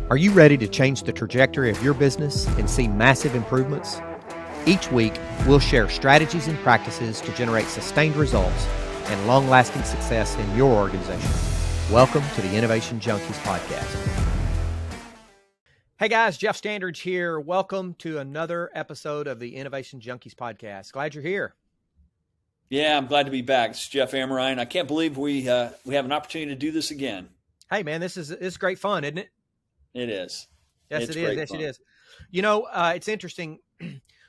Are you ready to change the trajectory of your business and see massive improvements? Each week, we'll share strategies and practices to generate sustained results and long-lasting success in your organization. Welcome to the Innovation Junkies podcast. Hey guys, Jeff Standridge here. Welcome to another episode of the Innovation Junkies podcast. Glad you're here. Yeah, I'm glad to be back. It's Jeff Amrine. I can't believe we have an opportunity to do this again. Hey man, this is great fun, isn't it? It is. Yes, It's it is. Yes, it is. You know, it's interesting.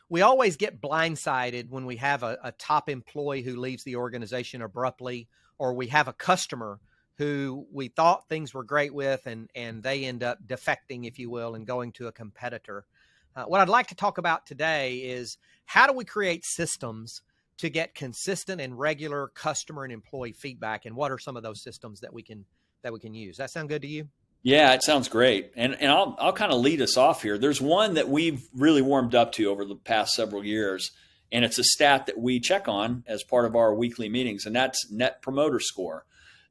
We always get blindsided when we have a top employee who leaves the organization abruptly, or we have a customer who we thought things were great with, and they end up defecting, if you will, and going to a competitor. What I'd like to talk about today is how do we create systems to get consistent and regular customer and employee feedback, and what are some of those systems that we can use? That sound good to you? Yeah, it sounds great. And I'll kind of lead us off here. There's one that we've really warmed up to over the past several years, and it's a stat that we check on as part of our weekly meetings, and that's Net Promoter Score.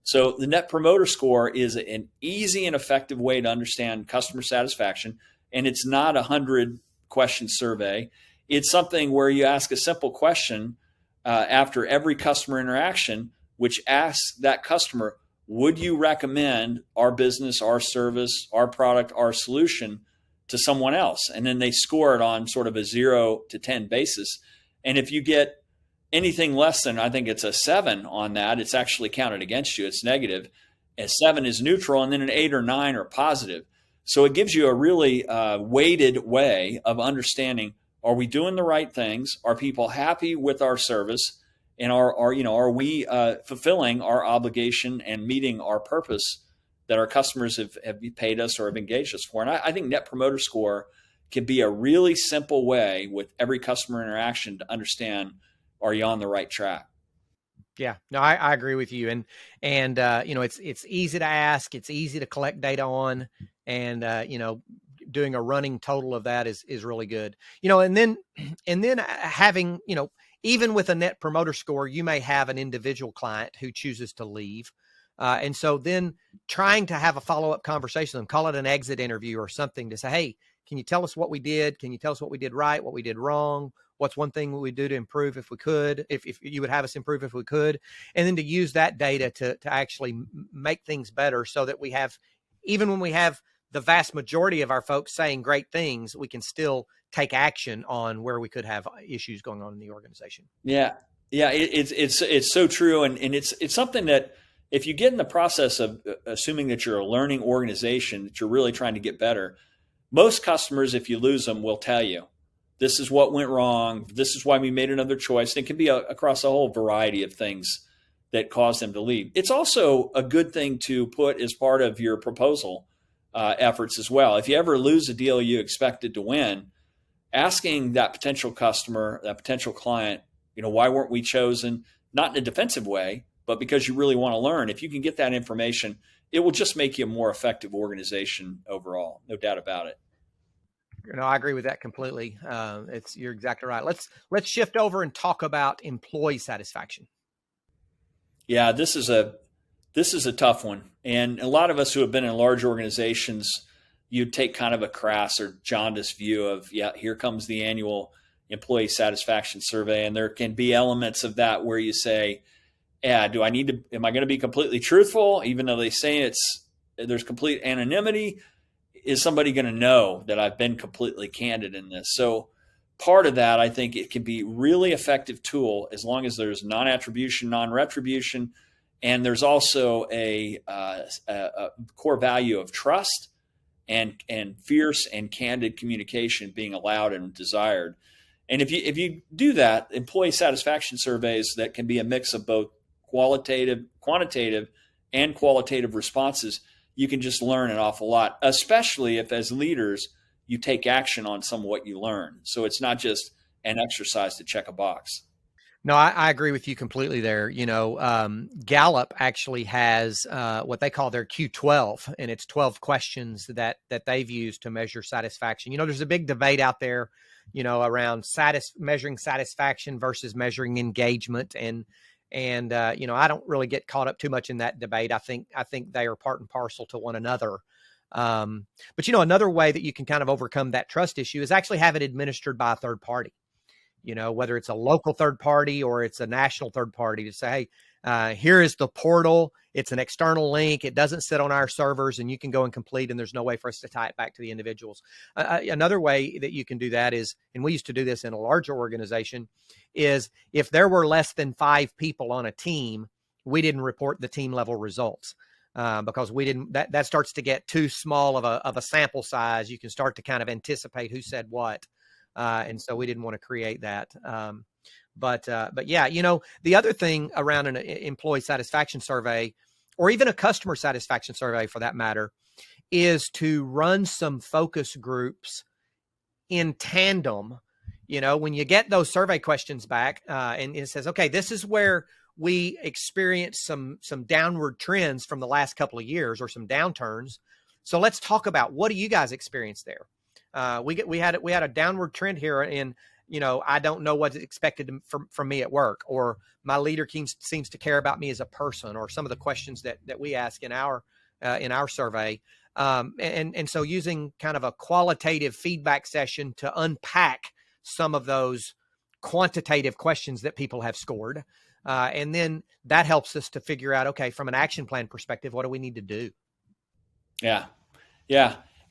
So the Net Promoter Score is an easy and effective way to understand customer satisfaction, and it's not a 100-question survey. It's something where you ask a simple question after every customer interaction, which asks that customer, would you recommend our business, our service, our product, our solution to someone else? And then they score it on sort of a 0 to 10 basis. And if you get anything less than, I think it's a 7 on that, it's actually counted against you. It's negative. A 7 is neutral, and then an 8 or 9 are positive. So it gives you a really weighted way of understanding, are we doing the right things? Are people happy with our service? And are we fulfilling our obligation and meeting our purpose that our customers have paid us or have engaged us for? And I think Net Promoter Score can be a really simple way with every customer interaction to understand, are you on the right track? Yeah, no, I agree with you. And it's easy to ask, it's easy to collect data on, and doing a running total of that is really good. And then having, even with a Net Promoter Score, you may have an individual client who chooses to leave. And so then trying to have a follow-up conversation with them, call it an exit interview or something, to say, hey, can you tell us what we did? Can you tell us what we did right, what we did wrong? What's one thing we would do to improve if we could, if you would have us improve if we could? And then to use that data to actually make things better, so that we have, even when we have the vast majority of our folks saying great things, we can still take action on where we could have issues going on in the organization. Yeah. It's so true. And it's something that if you get in the process of assuming that you're a learning organization, that you're really trying to get better, most customers, if you lose them, will tell you, this is what went wrong. This is why we made another choice. And it can be across a whole variety of things that cause them to leave. It's also a good thing to put as part of your proposal efforts as well. If you ever lose a deal you expected to win, asking that potential customer, that potential client, why weren't we chosen? Not in a defensive way, but because you really want to learn. If you can get that information, it will just make you a more effective organization overall. No doubt about it. I agree with that completely. You're exactly right. Let's shift over and talk about employee satisfaction. Yeah, this is a tough one. And a lot of us who have been in large organizations, you'd take kind of a crass or jaundiced view of, here comes the annual employee satisfaction survey. And there can be elements of that where you say, am I going to be completely truthful? Even though they say there's complete anonymity, is somebody going to know that I've been completely candid in this? So part of that, I think it can be really effective tool as long as there's non-attribution, non-retribution, and there's also a core value of trust and fierce and candid communication being allowed and desired. And if you do that, employee satisfaction surveys that can be a mix of both quantitative and qualitative responses, you can just learn an awful lot, especially if as leaders you take action on some of what you learn. So it's not just an exercise to check a box. No, I agree with you completely there. Gallup actually has what they call their Q12, and it's 12 questions that they've used to measure satisfaction. There's a big debate out there, around measuring satisfaction versus measuring engagement, and I don't really get caught up too much in that debate. I think they are part and parcel to one another. But another way that you can kind of overcome that trust issue is actually have it administered by a third party. Whether it's a local third party or it's a national third party, to say, hey, here is the portal. It's an external link. It doesn't sit on our servers, and you can go and complete, and there's no way for us to tie it back to the individuals. Another way that you can do that is, and we used to do this in a larger organization, is if there were less than 5 people on a team, we didn't report the team level results. Because we didn't, that starts to get too small of a sample size. You can start to kind of anticipate who said what. And so we didn't want to create that. But yeah, the other thing around an employee satisfaction survey, or even a customer satisfaction survey for that matter, is to run some focus groups in tandem. When you get those survey questions back, and it says, okay, this is where we experienced some downward trends from the last couple of years, or some downturns. So let's talk about, what do you guys experience there? We had a downward trend here, and I don't know what's expected from me at work, or my leader seems to care about me as a person, or some of the questions that we ask in our survey. And so using kind of a qualitative feedback session to unpack some of those quantitative questions that people have scored. And then that helps us to figure out, okay, from an action plan perspective, what do we need to do? Yeah.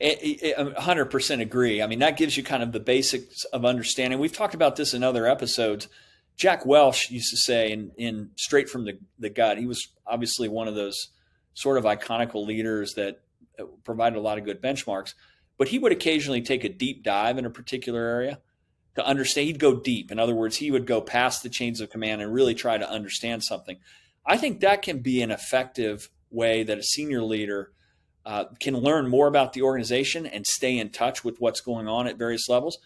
100% agree. I mean, that gives you kind of the basics of understanding. We've talked about this in other episodes. Jack Welch used to say in Straight from the Gut, he was obviously one of those sort of iconical leaders that provided a lot of good benchmarks, but he would occasionally take a deep dive in a particular area to understand. He'd go deep. In other words, he would go past the chains of command and really try to understand something. I think that can be an effective way that a senior leader can learn more about the organization and stay in touch with what's going on at various levels,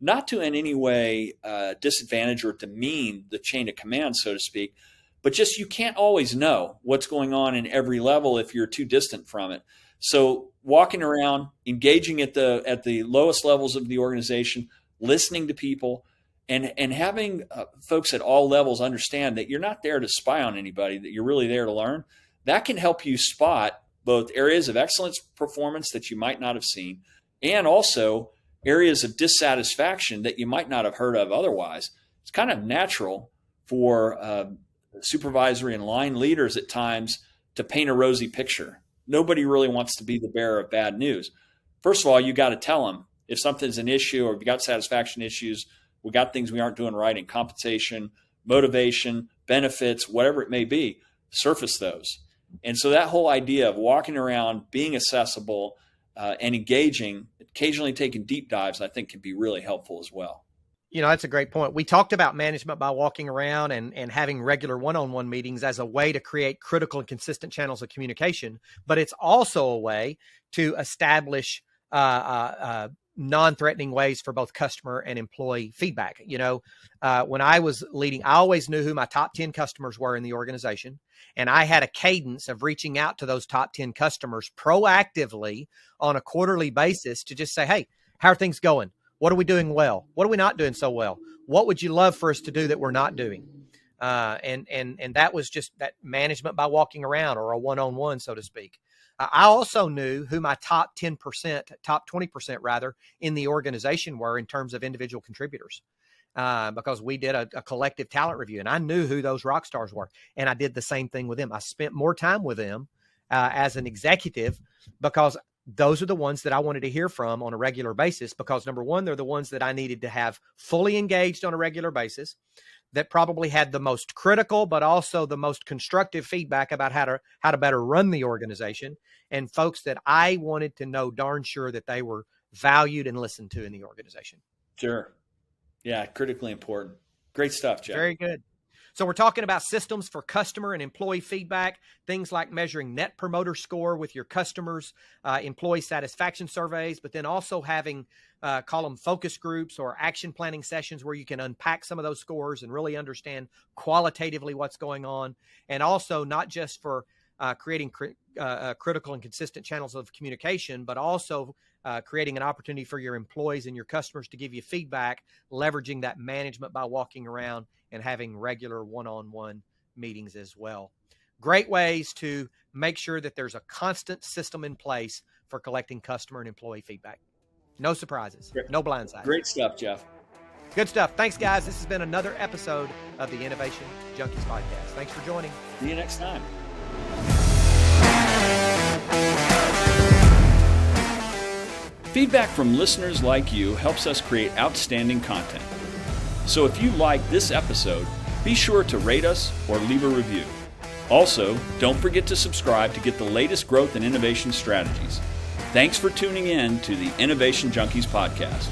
not to in any way disadvantage or demean the chain of command, so to speak, but just you can't always know what's going on in every level if you're too distant from it. So walking around, engaging at the lowest levels of the organization, listening to people, and having folks at all levels understand that you're not there to spy on anybody, that you're really there to learn, that can help you spot both areas of excellence performance that you might not have seen, and also areas of dissatisfaction that you might not have heard of otherwise. It's kind of natural for supervisory and line leaders at times to paint a rosy picture. Nobody really wants to be the bearer of bad news. First of all, you got to tell them if something's an issue, or if you got satisfaction issues, we got things we aren't doing right in compensation, motivation, benefits, whatever it may be, surface those. And so that whole idea of walking around, being accessible, and engaging, occasionally taking deep dives, I think can be really helpful as well. That's a great point. We talked about management by walking around and having regular one-on-one meetings as a way to create critical and consistent channels of communication, but it's also a way to establish non-threatening ways for both customer and employee feedback. When I was leading, I always knew who my top 10 customers were in the organization. And I had a cadence of reaching out to those top 10 customers proactively on a quarterly basis to just say, hey, how are things going? What are we doing well? What are we not doing so well? What would you love for us to do that we're not doing? And that was just that management by walking around, or a one-on-one, so to speak. I also knew who my top 10%, top 20% rather, in the organization were in terms of individual contributors, because we did a collective talent review, and I knew who those rock stars were. And I did the same thing with them. I spent more time with them as an executive, because those are the ones that I wanted to hear from on a regular basis, because number one, they're the ones that I needed to have fully engaged on a regular basis, that probably had the most critical, but also the most constructive feedback about how to better run the organization, and folks that I wanted to know darn sure that they were valued and listened to in the organization. Sure. Yeah. Critically important. Great stuff, Jeff. Very good. So we're talking about systems for customer and employee feedback, things like measuring net promoter score with your customers, employee satisfaction surveys, but then also having, call them focus groups or action planning sessions where you can unpack some of those scores and really understand qualitatively what's going on. And also not just for creating critical and consistent channels of communication, but also creating an opportunity for your employees and your customers to give you feedback, leveraging that management by walking around and having regular one-on-one meetings as well. Great ways to make sure that there's a constant system in place for collecting customer and employee feedback. No surprises, Great. no blindsides. Great stuff, Jeff. Good stuff. Thanks, guys. This has been another episode of the Innovation Junkies podcast. Thanks for joining. See you next time. Feedback from listeners like you helps us create outstanding content. So if you like this episode, be sure to rate us or leave a review. Also, don't forget to subscribe to get the latest growth and innovation strategies. Thanks for tuning in to the Innovation Junkies podcast.